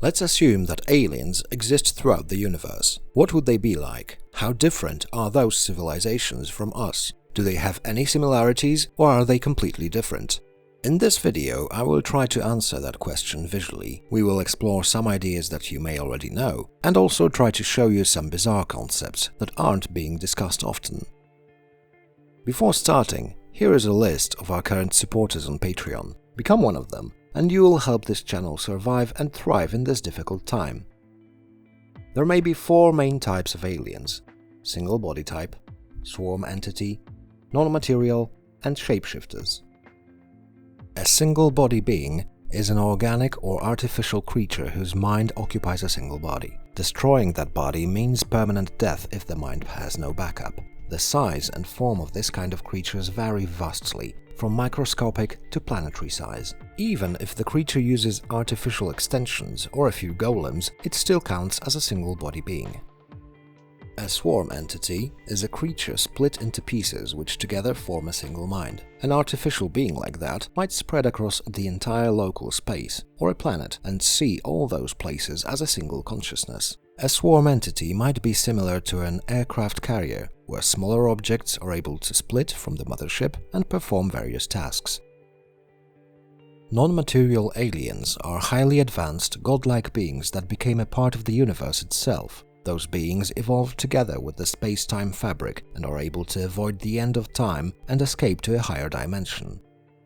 Let's assume that aliens exist throughout the universe. What would they be like? How different are those civilizations from us? Do they have any similarities, or are they completely different? In this video, I will try to answer that question visually. We will explore some ideas that you may already know, and also try to show you some bizarre concepts that aren't being discussed often. Before starting, here is a list of our current supporters on Patreon. Become one of them, and you will help this channel survive and thrive in this difficult time. There may be 4 main types of aliens: single body type, swarm entity, non-material, and shapeshifters. A single body being is an organic or artificial creature whose mind occupies a single body. Destroying that body means permanent death if the mind has no backup. The size and form of this kind of creatures vary vastly, from microscopic to planetary size. Even if the creature uses artificial extensions or a few golems, it still counts as a single body being. A swarm entity is a creature split into pieces which together form a single mind. An artificial being like that might spread across the entire local space or a planet and see all those places as a single consciousness. A swarm entity might be similar to an aircraft carrier, where smaller objects are able to split from the mothership and perform various tasks. Non-material aliens are highly advanced, godlike beings that became a part of the universe itself. Those beings evolved together with the space-time fabric and are able to avoid the end of time and escape to a higher dimension.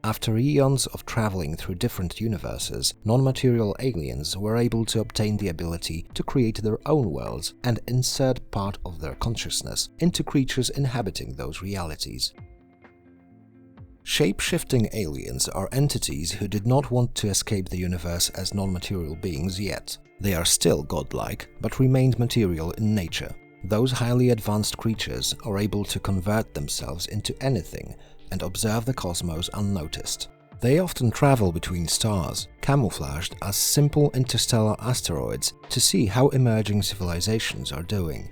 After eons of traveling through different universes, non-material aliens were able to obtain the ability to create their own worlds and insert part of their consciousness into creatures inhabiting those realities. Shape-shifting aliens are entities who did not want to escape the universe as non-material beings yet. They are still godlike, but remained material in nature. Those highly advanced creatures are able to convert themselves into anything and observe the cosmos unnoticed. They often travel between stars, camouflaged as simple interstellar asteroids, to see how emerging civilizations are doing.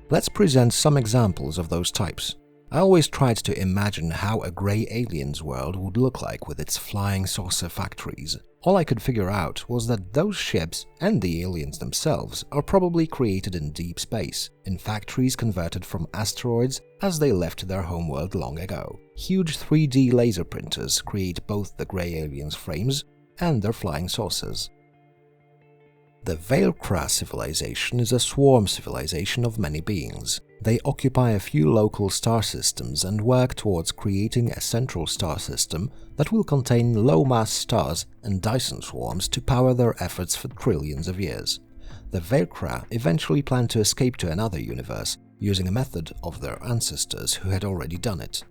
Let's present some examples of those types. I always tried to imagine how a grey aliens world would look like with its flying saucer factories. All I could figure out was that those ships and the aliens themselves are probably created in deep space, in factories converted from asteroids as they left their homeworld long ago. Huge 3D laser printers create both the grey aliens' frames and their flying saucers. The Bworlds civilization is a swarm civilization of many beings. They occupy a few local star systems and work towards creating a central star system that will contain low-mass stars and Dyson swarms to power their efforts for trillions of years. The Bworlds eventually plan to escape to another universe, using a method of their ancestors who had already done it.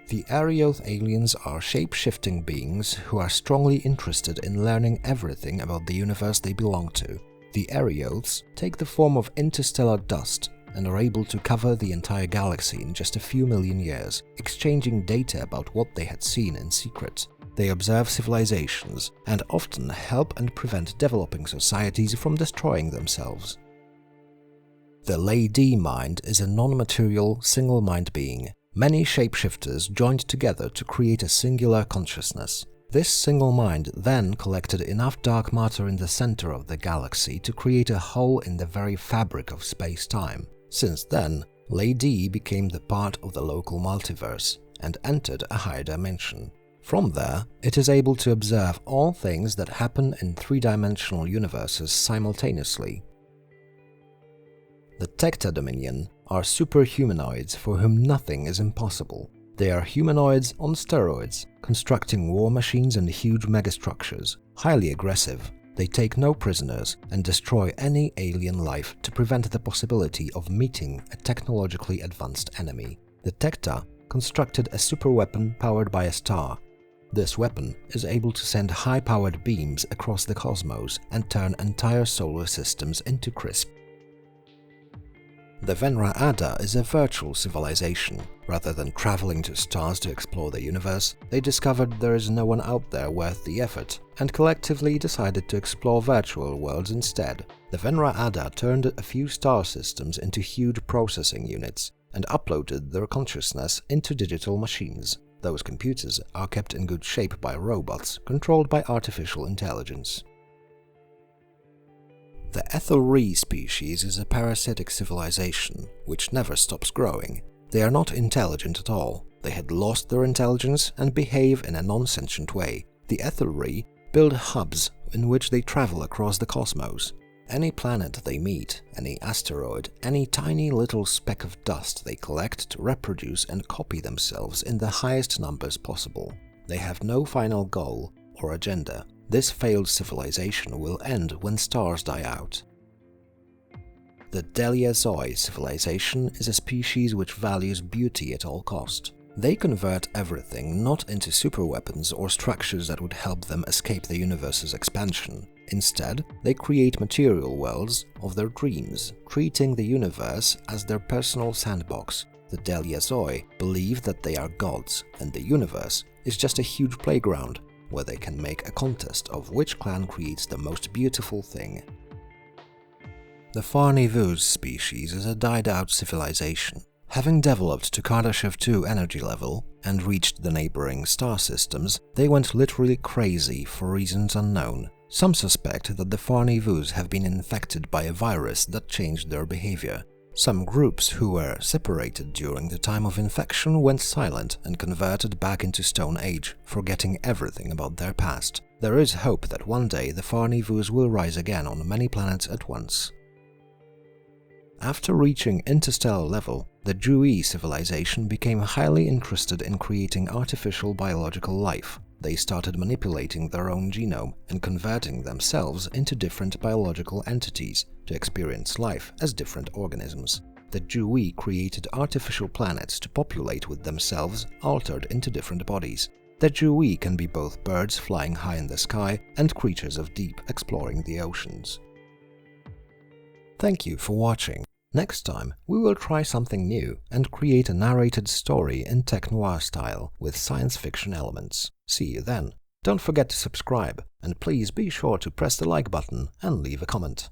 The Arioth aliens are shape-shifting beings who are strongly interested in learning everything about the universe they belong to. The Arioths take the form of interstellar dust and are able to cover the entire galaxy in just a few million years, exchanging data about what they had seen in secret. They observe civilizations and often help and prevent developing societies from destroying themselves. The Lady Mind is a non-material, single-mind being. Many shapeshifters joined together to create a singular consciousness. This single mind then collected enough dark matter in the center of the galaxy to create a hole in the very fabric of space-time. Since then, Lady became the part of the local multiverse and entered a higher dimension. From there, it is able to observe all things that happen in 3-dimensional universes simultaneously. The Tecta Dominion are superhumanoids for whom nothing is impossible. They are humanoids on steroids, constructing war machines and huge megastructures. Highly aggressive, they take no prisoners and destroy any alien life to prevent the possibility of meeting a technologically advanced enemy. The Tecta constructed a superweapon powered by a star. This weapon is able to send high-powered beams across the cosmos and turn entire solar systems into crisp. The Venra Ada is a virtual civilization. Rather than traveling to stars to explore the universe, they discovered there is no one out there worth the effort, and collectively decided to explore virtual worlds instead. The Venra Ada turned a few star systems into huge processing units, and uploaded their consciousness into digital machines. Those computers are kept in good shape by robots controlled by artificial intelligence. The Ethere species is a parasitic civilization which never stops growing. They are not intelligent at all. They had lost their intelligence and behave in a non-sentient way. The Ethere build hubs in which they travel across the cosmos. Any planet they meet, any asteroid, any tiny little speck of dust they collect to reproduce and copy themselves in the highest numbers possible. They have no final goal or agenda. This failed civilization will end when stars die out. The Delia Zoi Civilization is a species which values beauty at all cost. They convert everything not into superweapons or structures that would help them escape the universe's expansion. Instead, they create material worlds of their dreams, treating the universe as their personal sandbox. The Delia Zoi believe that they are gods, and the universe is just a huge playground where they can make a contest of which clan creates the most beautiful thing. The Farnyvoose species is a died-out civilization. Having developed to Kardashev 2 energy level and reached the neighboring star systems, they went literally crazy for reasons unknown. Some suspect that the Farnyvoose have been infected by a virus that changed their behavior. Some groups who were separated during the time of infection went silent and converted back into Stone Age, forgetting everything about their past. There is hope that one day the Farnyvoose will rise again on many planets at once. After reaching interstellar level, the Zoi civilization became highly interested in creating artificial biological life. They started manipulating their own genome and converting themselves into different biological entities to experience life as different organisms. The Zoi created artificial planets to populate with themselves altered into different bodies. The Zoi can be both birds flying high in the sky and creatures of deep exploring the oceans. Thank you for watching. Next time, we will try something new and create a narrated story in tech noir style with science fiction elements. See you then. Don't forget to subscribe, and please be sure to press the like button and leave a comment.